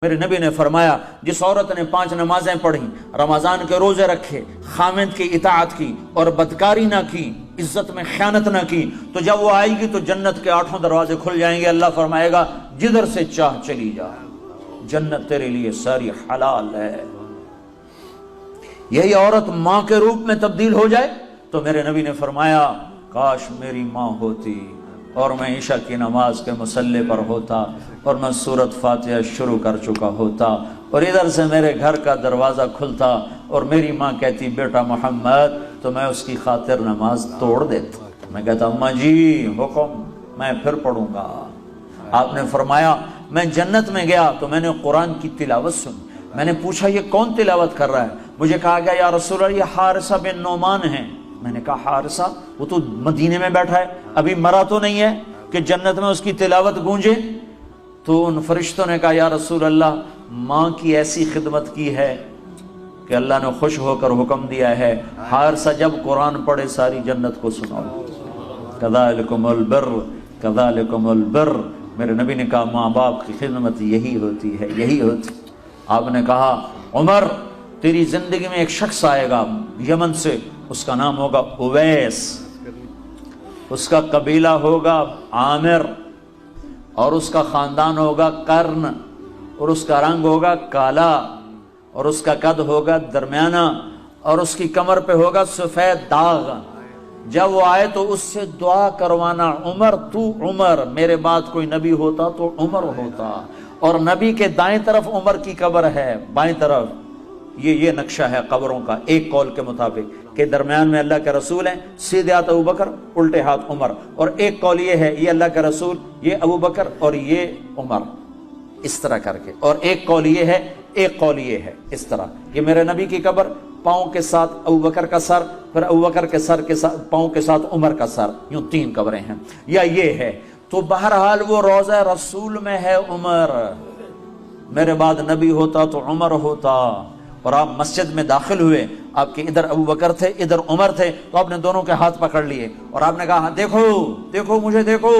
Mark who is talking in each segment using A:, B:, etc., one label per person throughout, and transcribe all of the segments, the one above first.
A: میرے نبی نے فرمایا جس عورت نے 5 نمازیں پڑھی، رمضان کے روزے رکھے، خامد کی اطاعت کی اور بدکاری نہ کی، عزت میں خیانت نہ کی، تو جب وہ آئے گی تو جنت کے 8 دروازے کھل جائیں گے۔ اللہ فرمائے گا جدھر سے چاہ چلی جا، جنت تیرے لیے ساری حلال ہے۔ یہی عورت ماں کے روپ میں تبدیل ہو جائے تو میرے نبی نے فرمایا کاش میری ماں ہوتی اور میں عشاء کی نماز کے مصلی پر ہوتا اور میں سورۃ فاتحہ شروع کر چکا ہوتا اور ادھر سے میرے گھر کا دروازہ کھلتا اور میری ماں کہتی بیٹا محمد، تو میں اس کی خاطر نماز توڑ دیتا۔ میں کہتا اماں جی حکم، میں پھر پڑھوں گا۔ آپ نے فرمایا میں جنت میں گیا تو میں نے قرآن کی تلاوت سنی، میں نے پوچھا یہ کون تلاوت کر رہا ہے؟ مجھے کہا گیا یا رسول اللہ یہ حارثہ بن نعمان ہیں۔ میں نے کہا حارثہ؟ وہ تو مدینے میں بیٹھا ہے، ابھی مرا تو نہیں ہے کہ جنت میں اس کی تلاوت گونجے؟ تو ان فرشتوں نے کہا یا رسول اللہ ماں کی ایسی خدمت کی ہے کہ اللہ نے خوش ہو کر حکم دیا ہے حارثہ جب قرآن پڑھے ساری جنت کو سناؤ۔ کذالکم البر کذالکم البر۔ میرے نبی نے کہا ماں باپ کی خدمت یہی ہوتی ہے، یہی ہوتی۔ آپ نے کہا عمر تیری زندگی میں ایک شخص آئے گا یمن سے، اس کا نام ہوگا اویس، اس کا قبیلہ ہوگا عامر اور اس کا خاندان ہوگا قرن اور اس کا رنگ ہوگا کالا اور اس کا قد ہوگا درمیانہ اور اس کی کمر پہ ہوگا سفید داغ۔ جب وہ آئے تو اس سے دعا کروانا عمر تو عمر، میرے بعد کوئی نبی ہوتا تو عمر ہوتا۔ اور نبی کے دائیں طرف عمر کی قبر ہے، بائیں طرف یہ نقشہ ہے قبروں کا، ایک قول کے مطابق کہ درمیان میں اللہ کے رسول ہیں، سیدھے ہاتھ ابو بکر الٹے ہاتھ عمر، اور ایک قول یہ ہے یہ اللہ کے رسول، یہ ابو بکر اور یہ عمر، اس طرح کر کے، اور ایک قول یہ ہے، ایک قول یہ ہے، اس طرح۔ یہ میرے نبی کی قبر، پاؤں کے ساتھ ابو بکر کا سر، پھر ابو بکر کے سر کے ساتھ پاؤں کے ساتھ عمر کا سر، یوں 3 قبریں ہیں، یا یہ ہے۔ تو بہرحال وہ روضہ رسول میں ہے عمر، میرے بعد نبی ہوتا تو عمر ہوتا۔ اور آپ مسجد میں داخل ہوئے، آپ کے ادھر ابو بکر تھے ادھر عمر تھے، تو آپ نے دونوں کے ہاتھ پکڑ لیے اور آپ نے کہا دیکھو دیکھو مجھے دیکھو،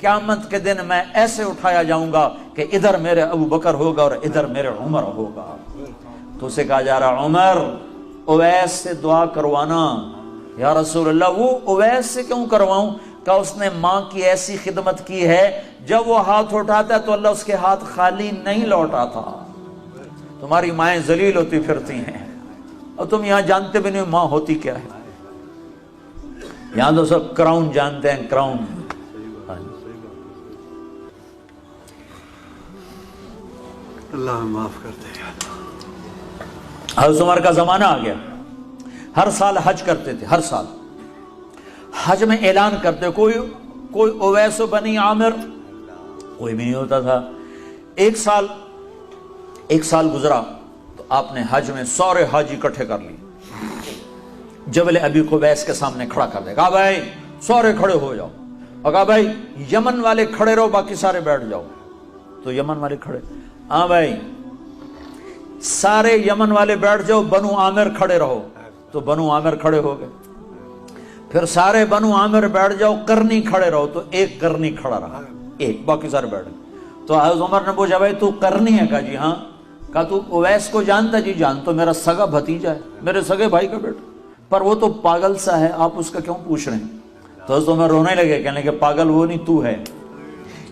A: قیامت کے دن میں ایسے اٹھایا جاؤں گا کہ ادھر میرے ابو بکر ہوگا اور ادھر میرے عمر ہوگا۔ تو اسے کہا جا رہا عمر اویس سے دعا کروانا۔ یا رسول اللہ وہ اویس سے کیوں کرواؤں؟ کہ اس نے ماں کی ایسی خدمت کی ہے، جب وہ ہاتھ اٹھاتا ہے تو اللہ اس کے ہاتھ خالی نہیں لوٹاتا۔ تمہاری مائیں ذلیل ہوتی پھرتی ہیں اور تم یہاں جانتے بھی نہیں ماں ہوتی کیا ہے، یہاں تو سب کراؤن جانتے ہیں، کراؤن۔
B: اللہ معاف کرتے ہیں۔
A: حضرت عمر کا زمانہ آ گیا، ہر سال حج کرتے تھے، ہر سال حج میں اعلان کرتے، کوئی اویس بنی عامر کوئی بھی نہیں ہوتا تھا۔ ایک سال گزرا تو آپ نے حج میں سارے حاجی اکٹھے کر لیے، جبل ابی قبیس کے سامنے کھڑا کر دے، کہا بھائی سارے کھڑے ہو جاؤ، اور کہا بھائی یمن والے کھڑے رہو باقی سارے بیٹھ جاؤ۔ تو یمن والے کھڑے، ہاں بھائی سارے یمن والے بیٹھ جاؤ، بنو عامر کھڑے رہو، تو بنو عامر کھڑے ہو گئے۔ پھر سارے بنو عامر بیٹھ جاؤ، کرنی کھڑے رہو، تو ایک کرنی کھڑا رہا، ایک، باقی سارے بیٹھ گئے۔ تو حضرت عمر نے پوچھا بھائی تو کرنی ہے؟ کہا جی ہاں۔ کہا تو اویس کو جانتا؟ جی جان، تو میرا سگا بھتیجا ہے، میرے سگے بھائی کا بیٹا، پر وہ تو پاگل سا ہے، آپ اس کا کیوں پوچھ رہے ہیں؟ تو حضرت عمر رونے لگے، کہنے کہ پاگل وہ نہیں تو ہے،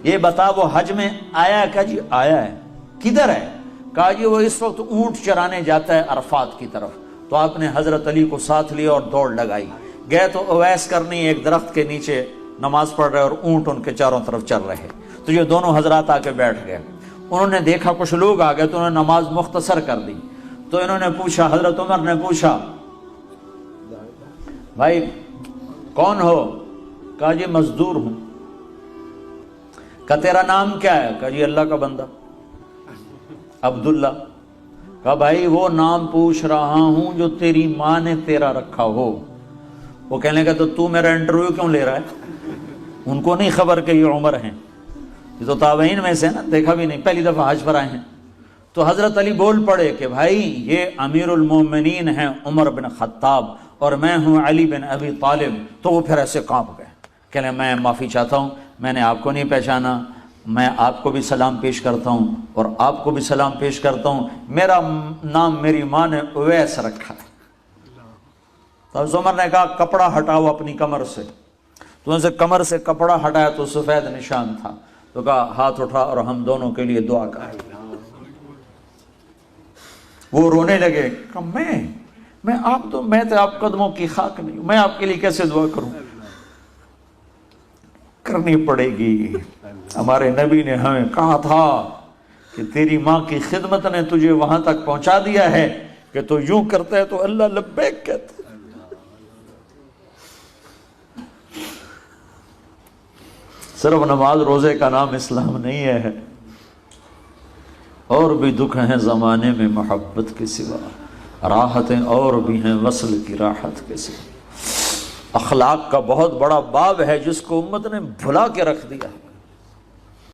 A: یہ بتا وہ حج میں آیا ہے؟ کہا جی آیا ہے۔ کدھر ہے؟ کہا جی وہ اس وقت اونٹ چرانے جاتا ہے عرفات کی طرف۔ تو آپ نے حضرت علی کو ساتھ لیا اور دوڑ لگائی، گئے تو اویس کرنی ایک درخت کے نیچے نماز پڑھ رہے اور اونٹ ان کے چاروں طرف چل رہے، تو یہ دونوں حضرات آ کے بیٹھ گئے۔ انہوں نے دیکھا کچھ لوگ آ گئے تو انہوں نے نماز مختصر کر دی، تو انہوں نے پوچھا، حضرت عمر نے پوچھا بھائی کون ہو؟ کہا جی مزدور ہوں۔ کہا تیرا نام کیا ہے؟ کہا جی اللہ کا بندہ عبداللہ۔ کہا بھائی وہ نام پوچھ رہا ہوں جو تیری ماں نے تیرا رکھا ہو۔ وہ کہنے لگا تو میرا انٹرویو کیوں لے رہا ہے؟ ان کو نہیں خبر کہ یہ عمر ہیں، یہ تو تابعین میں سے نا، دیکھا بھی نہیں، پہلی دفعہ حج پر آئے ہیں۔ تو حضرت علی بول پڑے کہ بھائی یہ امیر المومنین ہیں عمر بن خطاب اور میں ہوں علی بن ابی طالب۔ تو وہ پھر ایسے کانپ گئے، کہنے میں معافی چاہتا ہوں، میں نے آپ کو نہیں پہچانا، میں آپ کو بھی سلام پیش کرتا ہوں اور آپ کو بھی سلام پیش کرتا ہوں، میرا نام میری ماں نے اویس رکھا ہے۔ تو حضرت عمر نے کہا کپڑا ہٹاؤ اپنی کمر سے، تو ان سے کمر سے کپڑا ہٹایا تو سفید نشان تھا، تو کہا ہاتھ اٹھا اور ہم دونوں کے لیے دعا کر۔ وہ رونے لگے، کہا میں تو آپ قدموں کی خاک نہیں ہوں، میں آپ کے لیے کیسے دعا کروں؟ کرنی پڑے گی۔ ہمارے نبی نے ہمیں کہا تھا کہ تیری ماں کی خدمت نے تجھے وہاں تک پہنچا دیا ہے کہ تو یوں کرتا ہے تو اللہ لبیک کہتا ہے۔ صرف نماز روزے کا نام اسلام نہیں ہے، اور بھی دکھ ہیں زمانے میں محبت کے سوا، راحتیں اور بھی ہیں وصل کی راحت کے سوا۔ اخلاق کا بہت بڑا باب ہے جس کو امت نے بھلا کے رکھ دیا۔